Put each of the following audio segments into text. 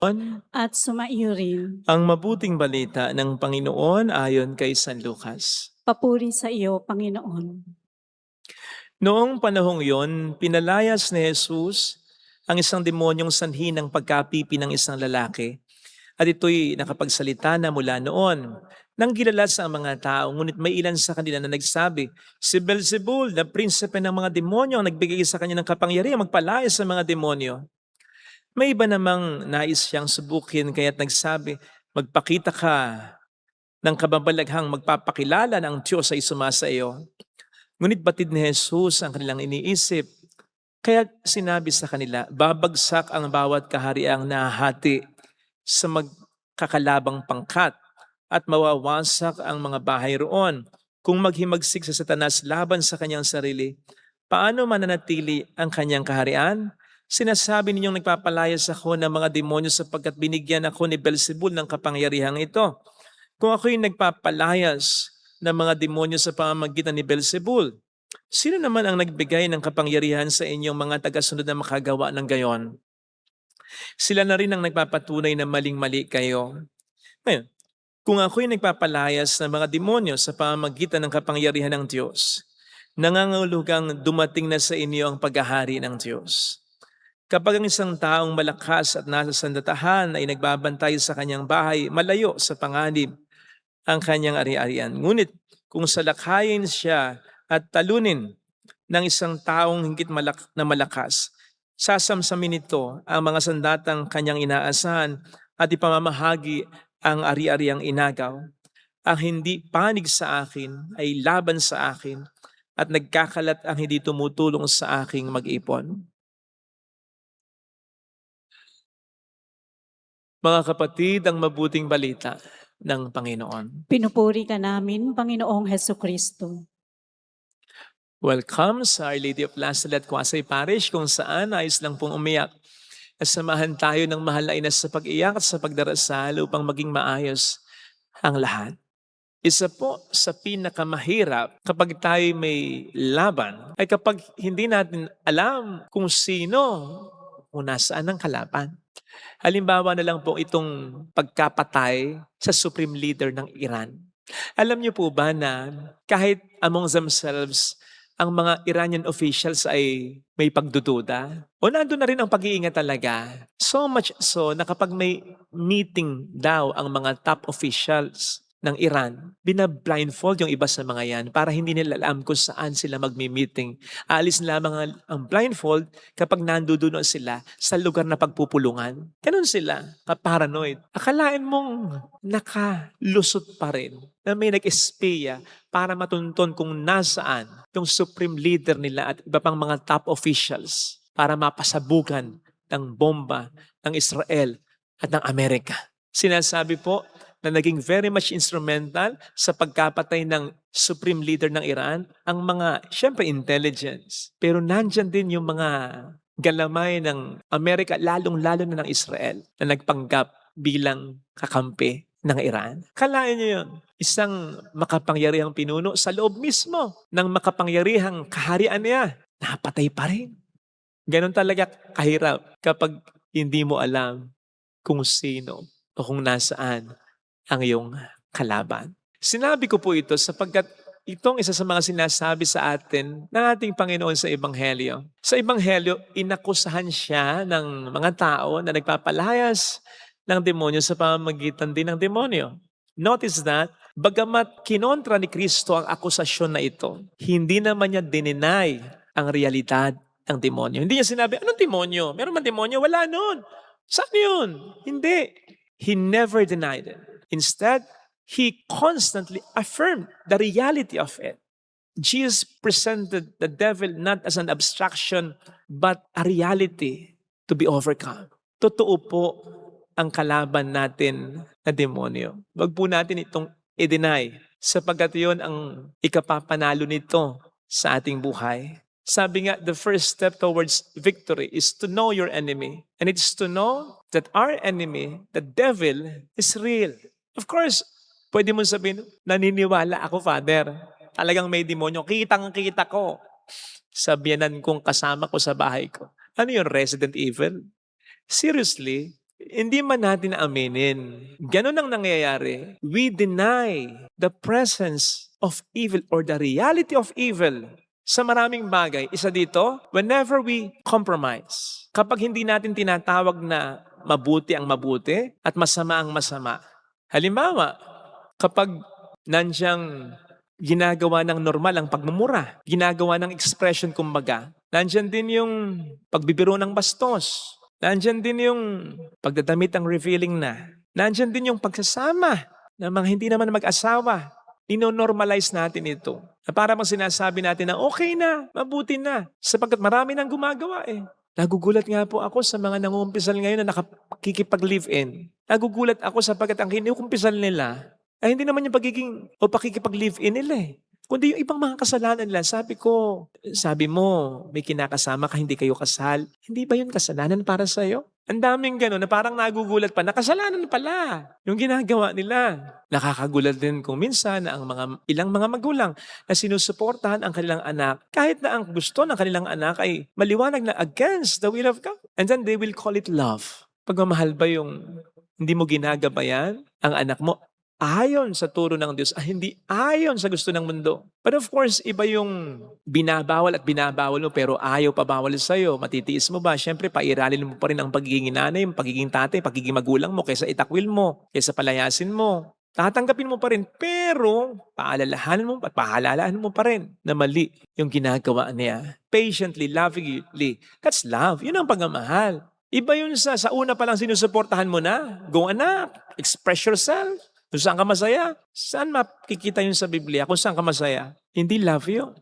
at sumaiyo rin. Ang mabuting balita ng Panginoon ayon kay San Lucas. Papuri sa iyo, Panginoon. Noong panahong yon, pinalayas ni Jesus ang isang demonyong sanhi ng pagkapipi ng isang lalaki. At ito'y nakapagsalita na mula noon. Nang kilala sa mga tao, ngunit may ilan sa kanila na nagsabi, si Beelzebul, na prinsipe ng mga demonyo, ang nagbigay sa kanya ng kapangyarihan magpalayas sa mga demonyo. May iba namang nais siyang subukin kaya't nagsabi, magpakita ka ng kababalaghang magpapakilala ng Diyos ay sumasa iyo. Ngunit batid ni Jesus ang kanilang iniisip. Kaya sinabi sa kanila, babagsak ang bawat kahariang nahati sa magkakalabang pangkat at mawawasak ang mga bahay roon. Kung maghimagsik sa Satanas laban sa kanyang sarili, paano mananatili ang kanyang kaharian? Sinasabi ninyong nagpapalayas ako ng mga demonyo sapagkat binigyan ako ni Beelzebul ng kapangyarihang ito. Kung ako'y nagpapalayas ng mga demonyo sa pamamagitan ni Beelzebul, sino naman ang nagbigay ng kapangyarihan sa inyong mga tagasunod na makagawa ng gayon? Sila na rin ang nagpapatunay na maling-mali kayo. Ngayon, kung ako'y nagpapalayas ng mga demonyo sa pamamagitan ng kapangyarihan ng Diyos, nangangahulugang dumating na sa inyo ang paghahari ng Diyos. Kapag ang isang taong malakas at nasa sandatahan ay nagbabantay sa kanyang bahay, malayo sa panganib ang kanyang ari-arian. Ngunit kung salakayin siya at talunin ng isang taong higit na malakas, sasamsamin nito ang mga sandatang kanyang inaasahan at ipamamahagi ang ari-ariang inagaw. Ang hindi panig sa akin ay laban sa akin at nagkakalat ang hindi tumutulong sa aking mag-ipon. Mga kapatid, ang mabuting balita ng Panginoon. Pinupuri ka namin, Panginoong Hesukristo. Welcome sa Our Lady of Lasalle at Quasay Parish kung saan ayos lang pong umiyak. Samahan tayo ng mahal na ina sa pag-iyak at sa pagdarasal upang maging maayos ang lahat. Isa po sa pinakamahirap kapag tayo may laban ay kapag hindi natin alam kung sino o nasaan ang kalaban. Halimbawa na lang po itong pagkapatay sa Supreme Leader ng Iran. Alam niyo po ba na kahit among themselves, ang mga Iranian officials ay may pagdududa? O nandun na rin ang pag-iingat talaga? So much so na kapag may meeting daw ang mga top officials ng Iran, binablindfold yung iba sa mga yan para hindi nila alam kung saan sila magmi-meeting. Aalis lamang ang blindfold kapag nandoon sila sa lugar na pagpupulungan. Ganun sila, ka-paranoid. Akalain mong nakalusot pa rin na may nag-espiya para matunton kung nasaan yung supreme leader nila at iba pang mga top officials para mapasabugan ng bomba ng Israel at ng Amerika. Sinasabi po na naging very much instrumental sa pagkapatay ng supreme leader ng Iran, ang mga, syempre, intelligence. Pero nandyan din yung mga galamay ng Amerika, lalong-lalo na ng Israel, na nagpanggap bilang kakampi ng Iran. Kalain niyo yun, isang makapangyarihang pinuno sa loob mismo ng makapangyarihang kaharian niya, napatay pa rin. Ganon talaga kahirap kapag hindi mo alam kung sino o kung nasaan ang iyong kalaban. Sinabi ko po ito sapagkat itong isa sa mga sinasabi sa atin ng ating Panginoon sa Ebanghelyo. Sa Ebanghelyo, inakusahan siya ng mga tao na nagpapalayas ng demonyo sa pamamagitan din ng demonyo. Notice that, bagamat kinontra ni Kristo ang akusasyon na ito, hindi naman niya dininay ang realidad ng demonyo. Hindi niya sinabi, anong demonyo? Meron man demonyo? Wala nun. Saan yun? Hindi. He never denied it. Instead, he constantly affirmed the reality of it. Jesus presented the devil not as an abstraction, but a reality to be overcome. Totoo po ang kalaban natin na demonyo. Wag po natin itong i-deny, sapagkat yun ang ikapapanalo nito sa ating buhay. Sabi nga, the first step towards victory is to know your enemy. And it's to know that our enemy, the devil, is real. Of course, pwede mo sabihin, naniniwala ako, Father. Talagang may demonyo. Kitang-kita ko. Sa biyanan kong kasama ko sa bahay ko. Ano yung Resident Evil? Seriously, hindi man natin aaminin. Ganun ang nangyayari. We deny the presence of evil or the reality of evil sa maraming bagay. Isa dito, whenever we compromise. Kapag hindi natin tinatawag na mabuti ang mabuti at masama ang masama. Halimbawa, kapag nandiyan ginagawa ng normal ang pagmumura, ginagawa ng expression kumbaga, nandiyan din yung pagbibiro ng bastos, nandiyan din yung pagdadamit ang revealing na, nandiyan din yung pagsasama ng mga hindi naman mag-asawa. Ino-normalize natin ito. Na para bang sinasabi natin na okay na, mabuti na, sapagkat marami nang gumagawa eh. Nagugulat nga po ako sa mga nangumpisal ngayon na nakikipag-live-in. Nagugulat ako sapagkat ang kinukumpisal nila ay hindi naman yung pagiging o pakikipag-live-in nila eh. Kundi yung ibang mga kasalanan nila. Sabi mo, may kinakasama ka, hindi kayo kasal. Hindi ba yun kasalanan para sa'yo? Ang daming gano'n na parang nagugulat pa, nakasalanan pala yung ginagawa nila. Nakakagulat din kung minsan na ang ilang mga magulang na sinusuportahan ang kanilang anak kahit na ang gusto ng kanilang anak ay maliwanag na against the will of God. And then they will call it love. Pagmamahal ba yung hindi mo ginagabayan ang anak mo ayon sa turo ng Diyos, hindi ayon sa gusto ng mundo. But of course, iba yung binabawal mo pero ayaw pa bawal sa'yo. Matitiis mo ba? Siyempre, pairalin mo pa rin ang pagiging nanay, ang pagiging tatay, pagiging magulang mo kaysa itakwil mo, kaysa palayasin mo. Tatanggapin mo pa rin, pero pahalalahan mo pa rin na mali yung ginagawa niya. Patiently, lovingly. That's love. Yun ang pagmamahal. Iba yun sa una pa lang sinusuportahan mo na. Go anak, express yourself. Kung saan ka masaya? Saan makikita yun sa Biblia? Kung saan ka masaya? Hindi love yun.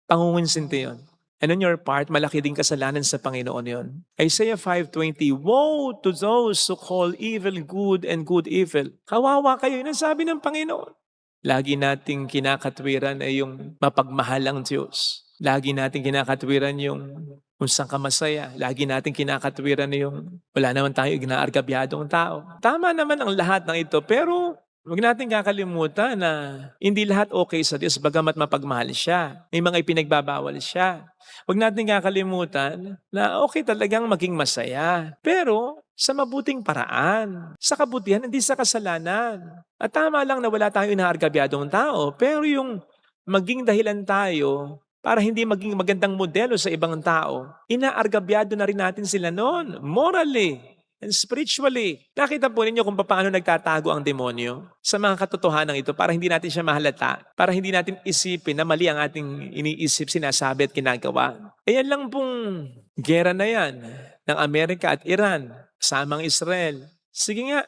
Pangungonsinti yun. And on your part, malaki din kasalanan sa Panginoon yun. Isaiah 5:20, woe to those who call evil good and good evil. Kawawa kayo. Yun ang sabi ng Panginoon. Lagi nating kinakatwiran ay yung mapagmahal ang Diyos. Lagi nating kinakatwiran yung kung saan ka masaya. Lagi natin kinakatwiran na yung wala naman tayo ignaargabyadong tao. Tama naman ang lahat ng ito, pero huwag natin kakalimutan na hindi lahat okay sa Diyos bagamat mapagmahal siya. May mga ipinagbabawal siya. Huwag natin kakalimutan na okay talagang maging masaya. Pero sa mabuting paraan. Sa kabutihan, hindi sa kasalanan. At tama lang na wala tayong inaargabyadong tao. Pero yung maging dahilan tayo para hindi maging magandang modelo sa ibang tao, inaargabyado na rin natin sila noon. Morally and spiritually. Nakita po ninyo kung paano nagtatago ang demonyo sa mga katotohanan ito para hindi natin siya mahalata, para hindi natin isipin na mali ang ating iniisip, sinasabi at ginagawa. Ayan lang pong gera na yan ng Amerika at Iran, samang Israel. Sige nga,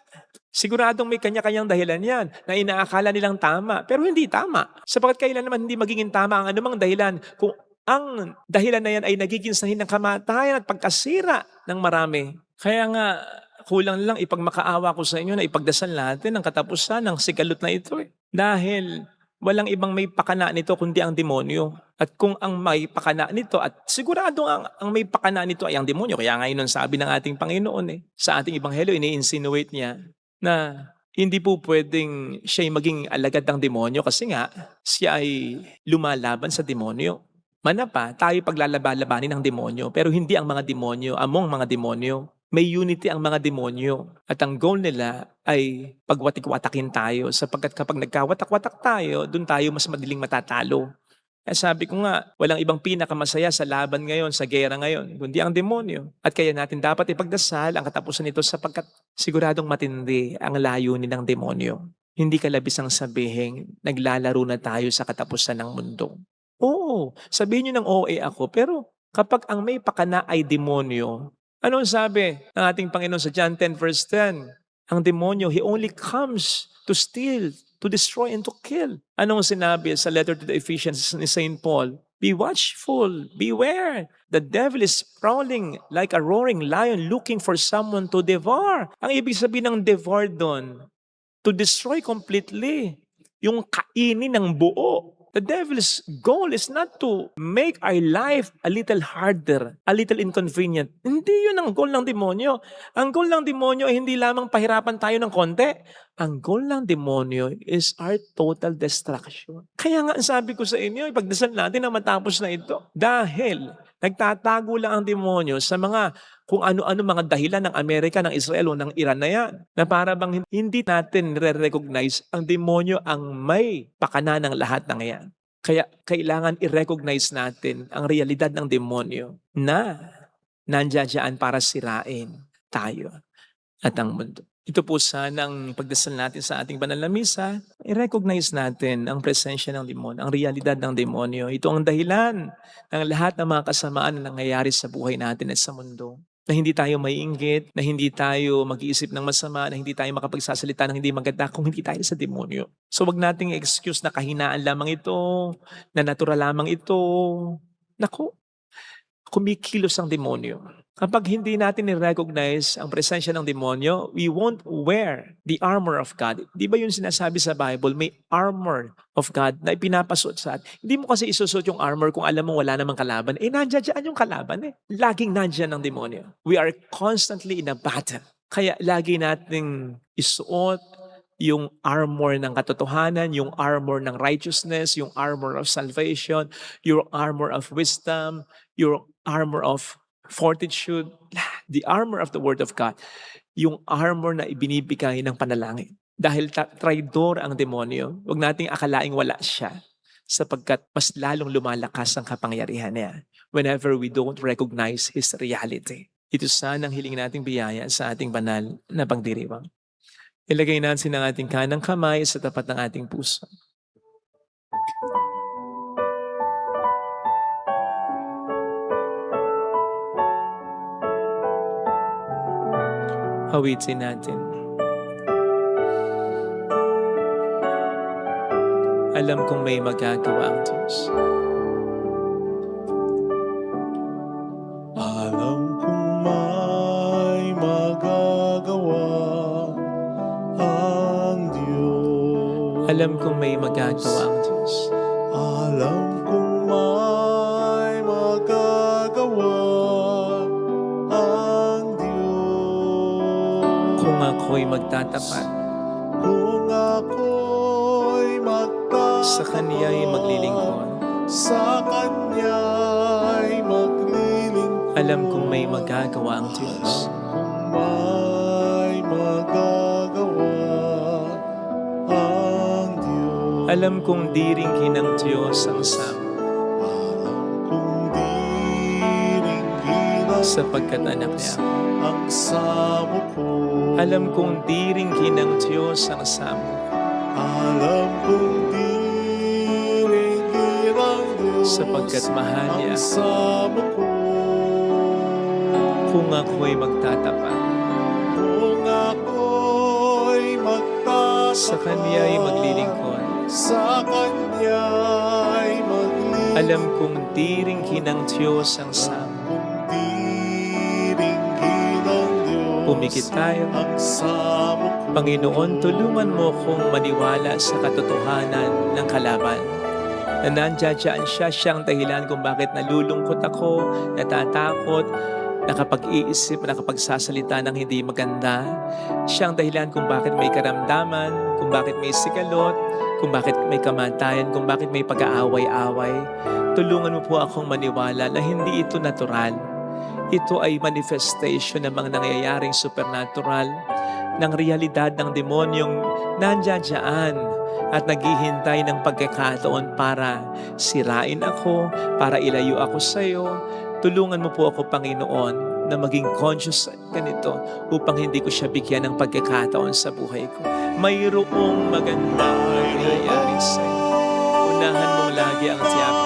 siguradong may kanya-kanyang dahilan yan na inaakala nilang tama, pero hindi tama. Sapagkat kailan naman hindi magiging tama ang anumang dahilan kung ang dahilan na yan ay nagiging sanhin ng kamatayan at pagkasira ng marami. Kaya nga, kulang lang ipagmakaawa ko sa inyo na ipagdasal natin ang katapusan ng sigalot na ito. Dahil walang ibang may pakana nito kundi ang demonyo. At kung ang may pakana nito, at sigurado ang may pakana nito ay ang demonyo. Kaya nga yun ang sabi ng ating Panginoon sa ating Ebanghelyo, ini-insinuate niya na hindi po pwedeng siya'y maging alagad ng demonyo kasi nga siya ay lumalaban sa demonyo. Manapa, tayo paglalaba-labanin ng demonyo, pero hindi ang mga demonyo, among mga demonyo. May unity ang mga demonyo at ang goal nila ay pagwatik-watakin tayo sapagkat kapag nagkawatak-watak tayo, doon tayo mas madaling matatalo. Kaya sabi ko nga, walang ibang pinakamasaya sa laban ngayon, sa gera ngayon, kundi ang demonyo. At kaya natin dapat ipagdasal ang katapusan nito sapagkat siguradong matindi ang layunin ng demonyo. Hindi kalabis ang sabihin, naglalaro na tayo sa katapusan ng mundo. Oo, sabihin nyo ng OA ako, pero kapag ang may pakana ay demonyo, anong sabi ng ating Panginoon sa John 10 verse 10? Ang demonyo, he only comes to steal, to destroy, and to kill. Anong sinabi sa letter to the Ephesians ni St. Paul? Be watchful, beware. The devil is prowling like a roaring lion looking for someone to devour. Ang ibig sabihin ng devour doon, to destroy completely. Yung kainin ng buo. The devil's goal is not to make our life a little harder, a little inconvenient. Hindi yun ang goal ng demonyo. Ang goal ng demonyo ay hindi lamang pahirapan tayo ng konti. Ang goal ng demonyo is our total destruction. Kaya nga sabi ko sa inyo, ipagdasal natin na matapos na ito. Dahil nagtatago lang ang demonyo sa mga kung ano-ano mga dahilan ng Amerika, ng Israel o ng Iran na yan. Na para bang hindi natin re-recognize ang demonyo ang may pakana ng lahat ng yan. Kaya kailangan i-recognize natin ang realidad ng demonyo na nandiyan para sirain tayo at ang mundo. Ito po sana ang pagdasal natin sa ating banal na misa. I-recognize natin ang presensya ng demonyo, ang realidad ng demonyo. Ito ang dahilan ng lahat ng mga kasamaan na nangyayari sa buhay natin at sa mundo. Na hindi tayo maiinggit, na hindi tayo mag-iisip ng masama, na hindi tayo makapagsasalita ng hindi maganda kung hindi tayo sa demonyo. So wag nating excuse na kahinaan lamang ito, na natural lamang ito. Naku, kumikilos ang demonyo. Kapag hindi natin i-recognize ang presensya ng demonyo, we won't wear the armor of God. Di ba yung sinasabi sa Bible, may armor of God na ipinapasuot sa atin. Hindi mo kasi isusuot yung armor kung alam mo wala namang kalaban. Nandiyan yung kalaban eh. Laging nandiyan ang demonyo. We are constantly in a battle. Kaya lagi nating isuot yung armor ng katotohanan, yung armor ng righteousness, yung armor of salvation, your armor of wisdom, your armor of fortitude, the armor of the Word of God, yung armor na ibinibigay ng panalangin. Dahil traidor ang demonyo, huwag nating akalaing wala siya sapagkat mas lalong lumalakas ang kapangyarihan niya whenever we don't recognize His reality. Ito sana ang hiling nating biyaya sa ating banal na pagdiriwang. Ilagay natin ang ating kanang kamay sa tapat ng ating puso. Awitin natin. Alam kong may magagawa ang Diyos. Alam kong may magagawa ang Diyos. Alam kong may magagawa ang Diyos. Alam kong may magagawa ang Diyos. Kung ako'y magtatapat, Kung ako'y magtatapat sa Kaniya'y maglilingkod. sa Kanya'y maglilingkod. Alam kong may magagawa ang Diyos. Kung may magagawa ang Diyos. Alam kong diringhin ng Diyos ang sama Alam kong diringgin sapagkat anak niya. ang samo ko. Alam kong diringhin ng Diyos ang sama Alam kong diringgin ang Diyos sapagkat mahal niya. ang samo ko. Kung ako'y magtatapat, Kung ako'y magtatapat sa Kaniya'y maglilingkod. sa Kanya'y maglilingkod. Alam kong diringhin ng Diyos ang sama. Kung diringgin ang Diyos Pumikit tayo. ang samo ko. Panginoon, tulungan mo kong maniwala sa katotohanan ng kalaban. Na nandiyan siya, siyang dahilan kung bakit nalulungkot ako, natatakot, nakapag-iisip, nakapagsasalita ng hindi maganda. Siyang dahilan kung bakit may karamdaman, kung bakit may sigalot, kung bakit may kamatayan, kung bakit may pag-aaway-away. Tulungan mo po akong maniwala na hindi ito natural. Ito ay manifestation ng mga nangyayaring supernatural, ng realidad ng demonyong nandiyan at naghihintay ng pagkakataon para sirain ako, para ilayo ako sa iyo. Tulungan mo po ako, Panginoon, na maging conscious ganito upang hindi ko siya bigyan ng pagkakataon sa buhay ko. Mayroong magandang mangyayari sa iyo. Unahan mong lagi ang diablo.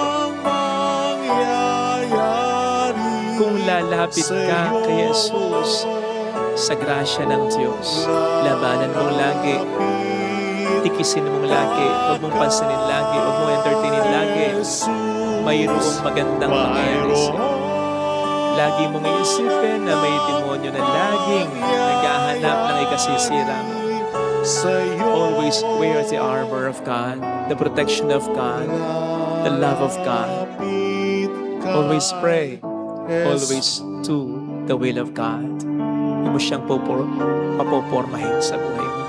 Kung lalapit ka kay Jesus sa grasya ng Diyos, labanan mong lagi, tikisin mong lagi, huwag mong pansinin lagi, huwag mong entertainin lagi. Mayroong magandang mangyayari sa iyo. Lagi mong iisipin na may demonyo na laging naghahanap ng ikasisira mo. Always wear the armor of God, the protection of God, the love of God. Always pray. Always do the will of God. Huwag mo siyang papopormahin sa buhay mo.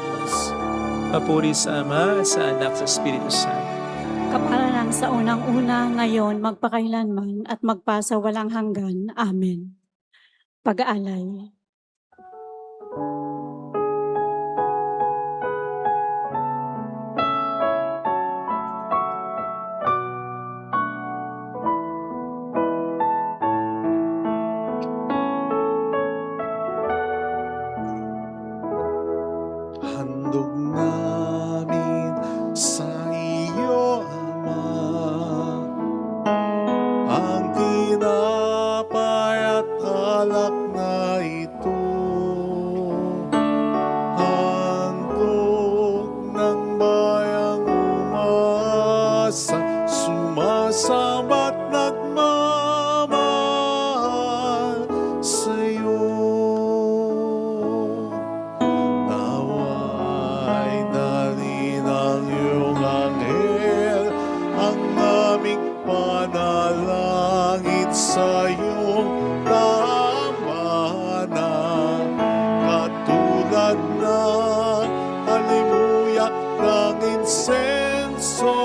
Papuri sa Ama, sa Anak, sa Espiritu Santo. Kaparanan sa unang-una, ngayon, magpakailanman, at magpasawalang hanggan. Amen. Pag-aalay. Handog namin sa iyo, Ama, ang tinapay at alak na ito. Handog ng bayang umasa, sumasabat nagmamahal sa'yo. Nawa'y dalhin ng iyong anghel ang aming panalangin sa iyong tahanan, katulad ng halimuyak ng insenso,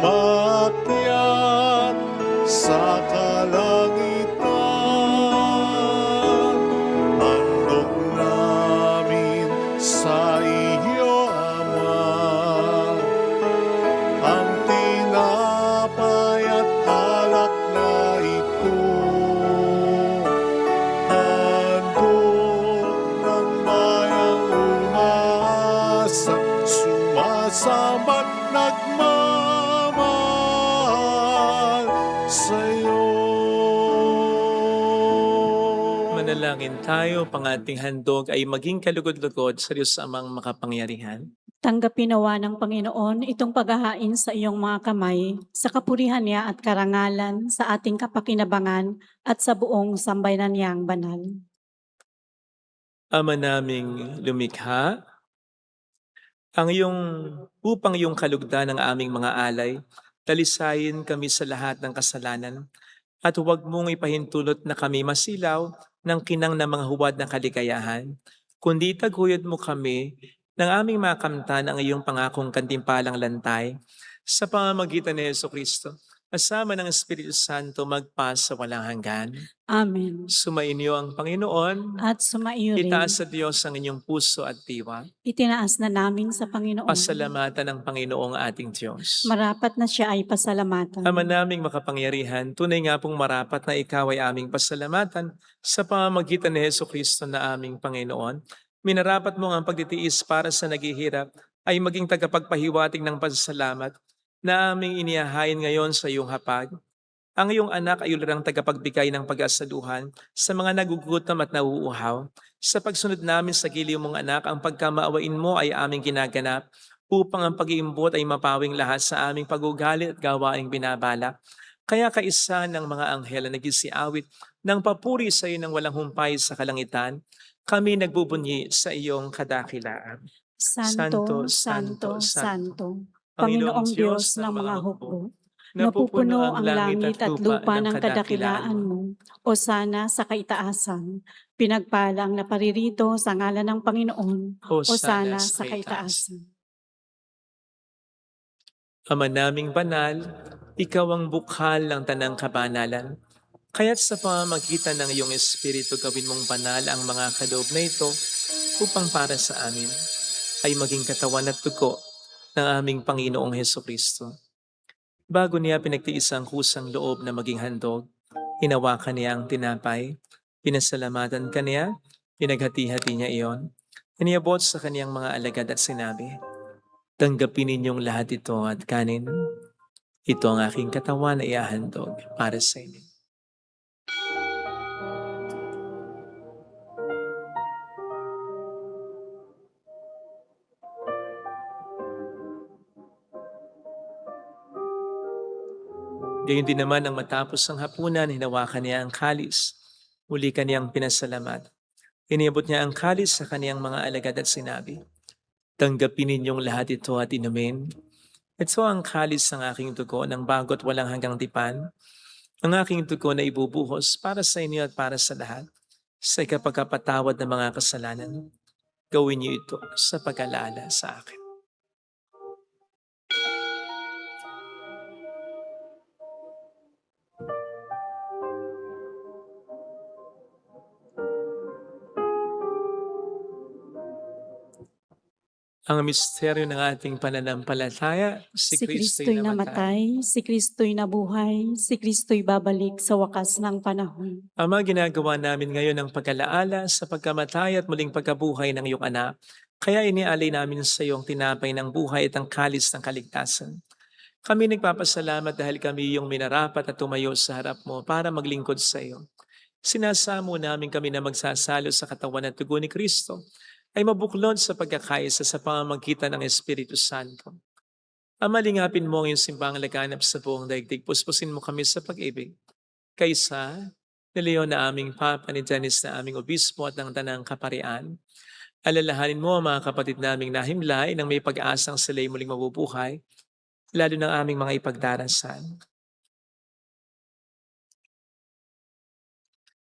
umakyat sa kalangitan. Handog namin sa iyo, Ama, ang tinapay at alak na ito. Handog ng bayang umaasa, sumasabat nagmamahal sa'yo. Manalangin tayo, pang ating handog ay maging kalugod-lugod sa Diyos Amang makapangyarihan. Tanggapin nawa ng Panginoon itong paghahain sa iyong mga kamay, sa kapurihan niya at karangalan, sa ating kapakinabangan at sa buong sambayanan niyang banal. Ama naming lumikha, upang iyong kalugdan ng aming mga alay, talisayin kami sa lahat ng kasalanan, at huwag mong ipahintulot na kami masilaw ng kinang na mga huwad na kaligayahan, kundi taguyod mo kami ng aming makamtan ang iyong pangakong kantimpalang lantay, sa pamamagitan ni Jesucristo, kasama ng Espiritu Santo magpa sa walang hanggan. Amen. Sumainyo ang Panginoon. At sumaiyo rin, Itaas sa Diyos ang inyong puso at diwa. itinaas na namin sa Panginoon. Pasalamatan ng Panginoong ating Diyos. Marapat na siya ay pasalamatan. Ama naming makapangyarihan, tunay nga pong marapat na ikaw ay aming pasalamatan sa pamamagitan ni Jesucristo na aming Panginoon. Minarapat mo ang pagtitiis para sa naghihirap ay maging tagapagpahiwatig ng pasasalamat na aming inihahain ngayon sa iyong hapag. Ang iyong anak ay ularang tagapagbigay ng pag-asaluhan sa mga nagugutom at nauuhaw. Sa pagsunod namin sa giliw mong anak, ang pagkamaawain mo ay aming ginaganap upang ang pag-iimbot ay mapawing lahat sa aming pag-ugali at gawaing binabalak. Kaya kaisa ng mga anghel na nagsiawit ng papuri sa iyo ng walang humpay sa kalangitan, kami nagbubunyi sa iyong kadakilaan. Santo, Santo, Santo, Panginoong Diyos ng mga hukbo, napupuno ang langit at lupa ng kadakilaan mo, o sana sa kaitaasan. Pinagpalang na paririto sa ngalan ng Panginoon, o sana sa kaitaasan. Ama naming banal, ikaw ang bukhal ng tanang kabanalan. Kaya't sa pamamagitan ng iyong Espiritu gawin mong banal ang mga kaloob na ito upang para sa amin ay maging katawan at dugo ng aming Panginoong Hesukristo. Bago niya pinagtiis ang kusang loob na maging handog, hinawakan niya ang tinapay, pinasalamatan kaniya, pinaghati-hati niya iyon, iniabot sa kaniyang mga alagad at sinabi, "Tanggapin ninyong lahat ito at kanin. Ito ang aking katawan na iahandog para sa inyo." Gayon din naman nang matapos ang hapunan, hinawakan niya ang kalis. Muli kaniyang pinasalamat. Iniabot niya ang kalis sa kaniyang mga alagad at sinabi, "Tanggapin ninyong lahat ito at inumin. Ito ang kalis ng aking dugo ng bago't walang hanggang tipan. Ang aking dugo na ibubuhos para sa inyo at para sa lahat. Sa ikapagkapatawad ng mga kasalanan, gawin niyo ito sa pag-alala sa akin." Ang misteryo ng ating pananampalataya, si Si Kristo'y Kristo'y namatay. namatay, si Kristo'y nabuhay, si Kristo'y babalik sa wakas ng panahon. Ama, ginagawa namin ngayon ang pag-alaala sa pagkamatay at muling pagkabuhay ng iyong anak. Kaya inialay namin sa iyo ang tinapay ng buhay at ang kalis ng kaligtasan. Kami nagpapasalamat dahil kami iyong minarapat at tumayo sa harap mo para maglingkod sa iyo. Sinasamo namin kami na magsasalo sa katawan at dugo ni Kristo ay mabuklod sa pagkakaisa sa pamamagitan ng Espiritu Santo. Ama, lingapin mo ang iyong simbang laganap sa buong daigdig. Puspusin mo kami sa pag-ibig. Kaysa ni Leon na aming Papa, ni Dennis na aming Obispo at ng Tanang Kaparian, alalahanin mo ang mga kapatid naming nahimlay nang may pag-asang sila'y muling mabubuhay, lalo ng aming mga ipagdarasal.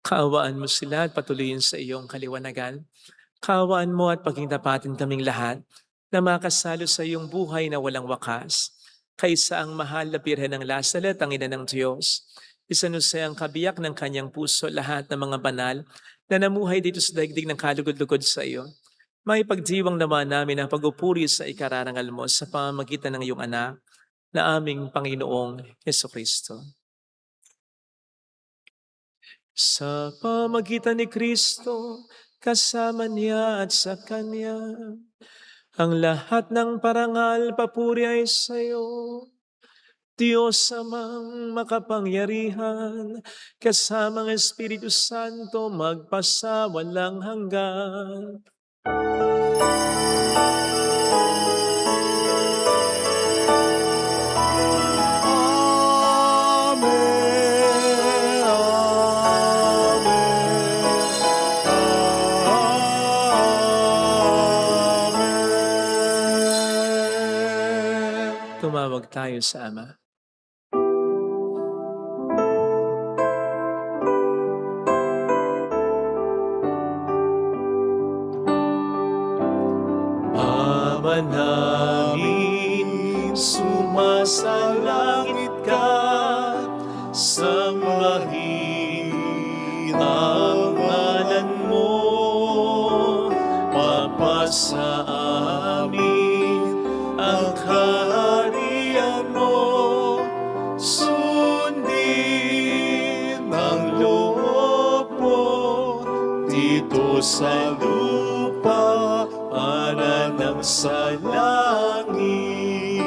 Kaawaan mo sila at patuloyin sa iyong kaliwanagan. Kaawaan mo at pagingtapatin kaming lahat na makasalo sa iyong buhay na walang wakas. Kaysa ang mahal na Birhen ng Lazaret, ang ina ng Diyos, isanusay ang kabiyak ng kanyang puso lahat ng mga banal na namuhay dito sa daigdig ng kalugod-lugod sa iyo. May pagdiwang naman namin ang pag-upuri sa ikararangal mo sa pamamagitan ng iyong anak na aming Panginoong Jesucristo. Sa pamamagitan ni Kristo, kasama niya at sa Kanya, ang lahat ng parangal papuri ay sa iyo. Diyos amang makapangyarihan, kasamang Espiritu Santo, magpasawalang hanggan. Amen. Amen. Tumawag tayo sa Ama. Ama namin, sumasalangit ka, sambahin ang ngalan mo, mapasa amin ang kaharian mo, sundin ang loob mo dito sa lupa para ng sa langit.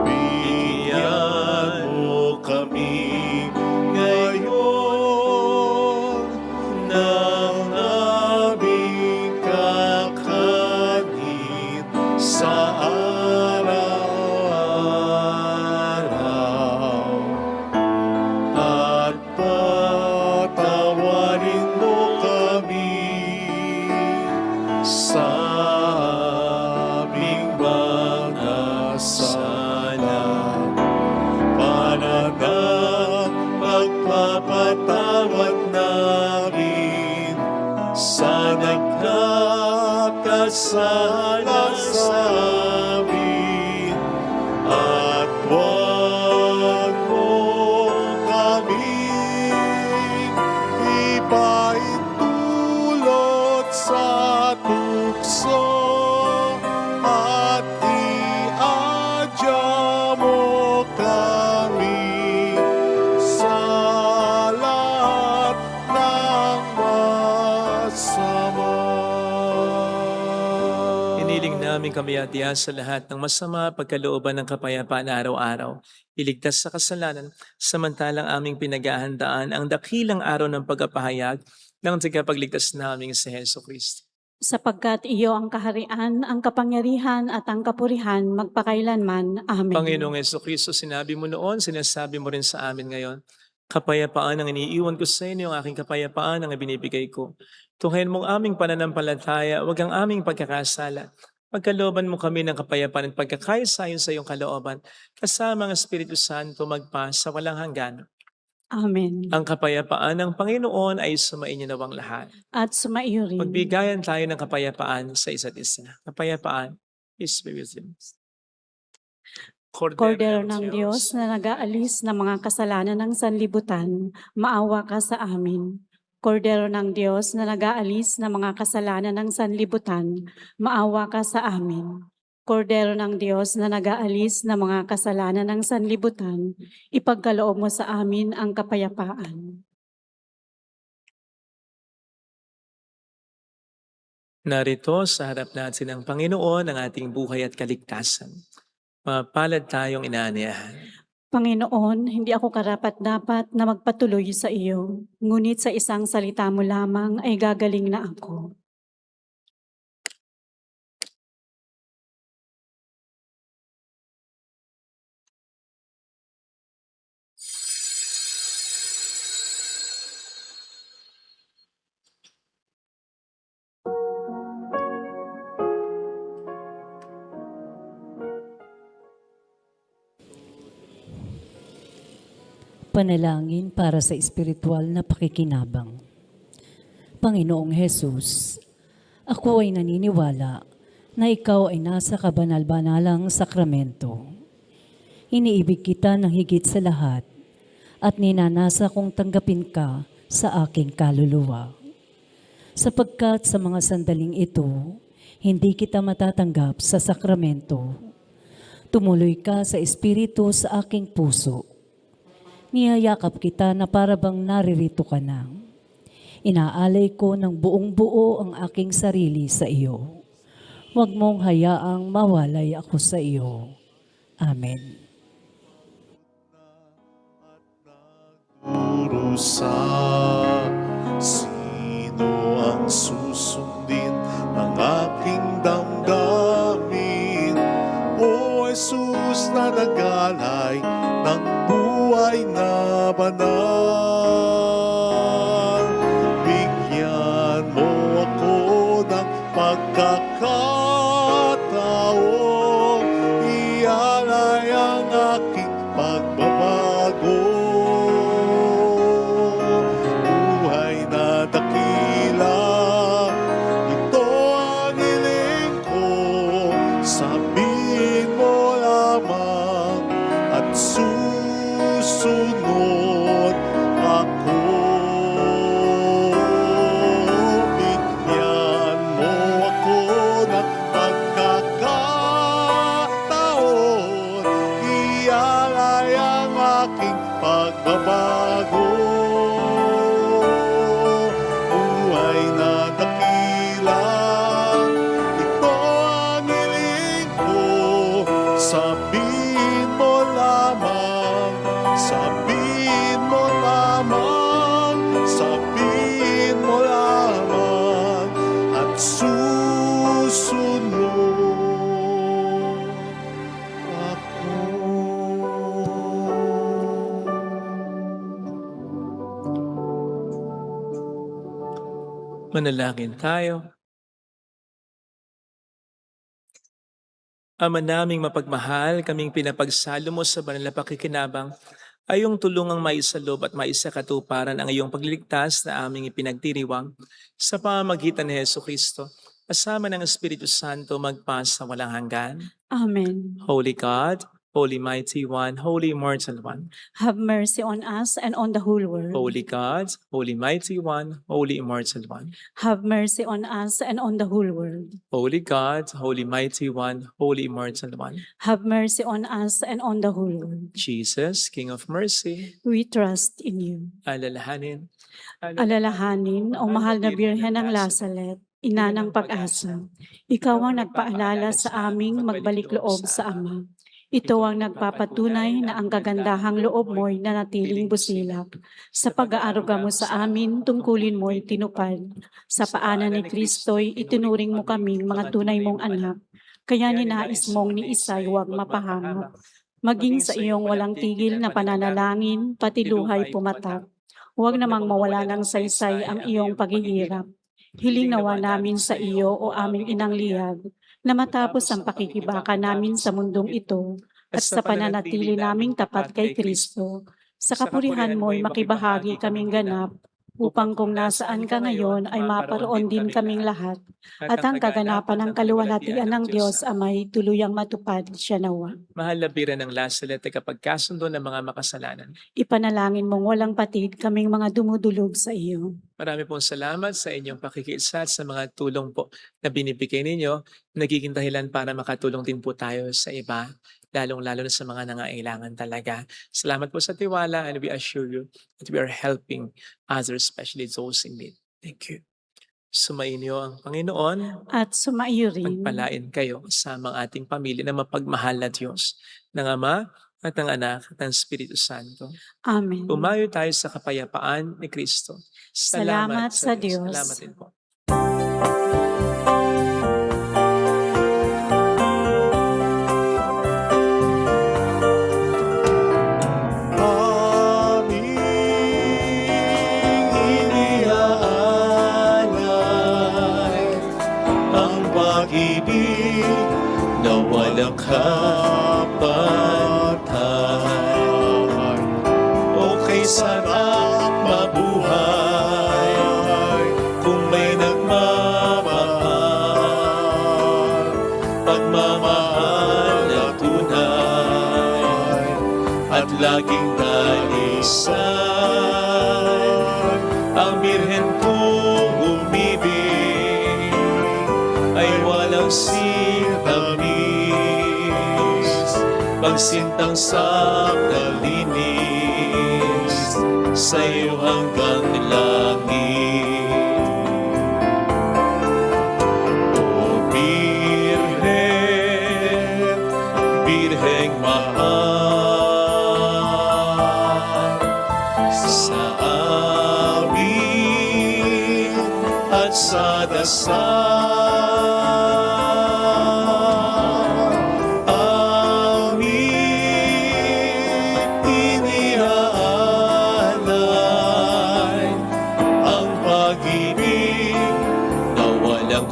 Bigyan mo kami ngayon ng aming kakanin sa araw-araw. At patawarin mo kami sa aming mga sala, para ng pagpapatawad namin sa nagkakasala sa amin. At huwag mo kami ipaintulot sa tukso, at iadya mo kami sa lahat ng masama. Hiniling namin kamayatiya sa lahat ng masama, pagkalooban ng kapayapaan araw-araw. Iligtas sa kasalanan, samantalang aming pinaghahandaan ang dakilang araw ng pagpapahayag ng tagapagligtas naming si Heso Kristo. Sapagkat iyo ang kaharian, ang kapangyarihan at ang kapurihan magpakailanman. Amen. Panginoong Heso Kristo, sinabi mo noon, sinasabi mo rin sa amin ngayon, kapayapaan ang iniiwan ko sa inyo, ang aking kapayapaan ang ibinibigay ko. Tunghayin mong aming pananampalataya, wag ang aming pagkakasala. Pagkalooban mo kami ng kapayapaan at pagkakaisa-ayon sa iyong kalooban, kasama ang Espiritu Santo magpa sa walang hanggan. Amen. Ang kapayapaan ng Panginoon ay sumainyo nawang lahat. At sumaiyo rin. Magbigayan tayo ng kapayapaan sa isa't isa. Kapayapaan is with you. Kordero ng Diyos na nag-aalis ng mga kasalanan ng sanlibutan, maawa ka sa amin. Kordero ng Diyos na nag-aalis ng mga kasalanan ng sanlibutan, maawa ka sa amin. Kordero ng Diyos na nag-aalis ng mga kasalanan ng sanlibutan, ipagkaloob mo sa amin ang kapayapaan. Narito sa harap natin ng Panginoon ang ating buhay at kaligtasan. Mapalad tayong inaanyayahan. Panginoon, hindi ako karapat-dapat na magpatuloy sa iyo, ngunit sa isang salita mo lamang ay gagaling na ako. Panalangin para sa espiritual na pakikinabang. Panginoong Hesus, ako ay naniniwala na ikaw ay nasa kabanal-banalang sakramento. Iniibig kita ng higit sa lahat at ninanasa kong tanggapin ka sa aking kaluluwa. Sapagkat sa mga sandaling ito, hindi kita matatanggap sa sakramento. Tumuloy ka sa espiritu sa aking puso. Niyayakap kita na parabang naririto ka na. Inaalay ko ng buong buo ang aking sarili sa iyo. Huwag mong hayaang mawalay ako sa iyo. Amen. Durusa, sino ang susundin ng aking damdamin? O Jesus na nagalay ng buhay na banal, bigyan mo ako ng pagkakataon, ialay ang aking pagbabago. Buhay na dakila, ito ang hiling ko, sabihin mo lamang at susunod ako. Bigyan mo ako ng pagkakataon, ialay ang aking pagbabago. Buhay na dakila, ito ang hiling ko, sabihin mo lamang, sabihin mo lamang, sabihin mo lamang, at susunod ako. Manalangin tayo. Ama naming mapagmahal, kaming pinapagsalo mo sa banal na pakikinabang, ay iyong tulungang maisalob at maisakatuparan ang iyong pagliligtas na aming ipinagdiriwang sa pamamagitan ni Jesucristo, kasama ng Espiritu Santo magpasa walang hanggan. Amen. Holy God, Holy Mighty One, Holy Immortal One. Have mercy on us and on the whole world. Holy God, Holy Mighty One, Holy Immortal One. Have mercy on us and on the whole world. Holy God, Holy Mighty One, Holy Immortal One. Have mercy on us and on the whole world. Jesus, King of Mercy, We trust in you. alalahanin. Alalahanin, o mahal na Birhen ng Lazaret, ina ng pag-asa. Ikaw ang nagpaalala sa aming magbalik loob sa Ama. Ito ang nagpapatunay na ang kagandahang loob mo'y nanatiling busilak. Sa pag-aaruga mo sa amin, tungkulin mo'y tinupad. Sa paanan ni Kristo'y itinuring mo kaming mga tunay mong anak. Kaya ninais mong ni Isay huwag mapahamak. Maging sa iyong walang tigil na pananalangin, pati luhay pumatak. Huwag namang mawala ng saysay ang iyong paghihirap. Hiling nawa namin sa iyo o aming inang liyag, na matapos ang pakikibaka namin sa mundong ito at sa pananatili naming tapat kay Kristo, sa kapurihan mo'y makibahagi kaming ganap, upang kung nasaan ka ngayon ay maparoon din kaming lahat, at ang kaganapan ng kaluwalhatian ng Diyos Amay tuluyang matupad siya nawa. Mahal na Birhen ng Lazaret, kapag kasundo ng mga makasalanan. Ipanalangin mong walang patid kaming mga dumudulog sa iyo. Marami pong salamat sa inyong pakikiisa at sa mga tulong po na binibigay ninyo. Nagiging dahilan para makatulong din po tayo sa iba, lalong-lalo na sa mga nangailangan talaga. Salamat po sa tiwala and we assure you that we are helping others, especially those in need. Thank you. Sumainyo ang Panginoon. At sumaiyo rin. Pagpalain kayo sa mga ating pamilya na mapagmahal na Diyos ng Ama at ng Anak at ng Espiritu Santo. Amen. Umayo tayo sa kapayapaan ni Kristo. Salamat sa Diyos. Salamat din po. Aming iniaalay ang pag-ibig na walang kapantay. Okay, sarap mabuhay kung may nagmamahal. Pagmamahal na tunay at laging nalisay. Ang birhen kong umibig ay walang sintamis. Pagsintang sa kalinis sa'yo hanggang langit. O Birhen, Birheng mahal, sa awit at sa dasal. Aming iniaalay ang pag-ibig na walang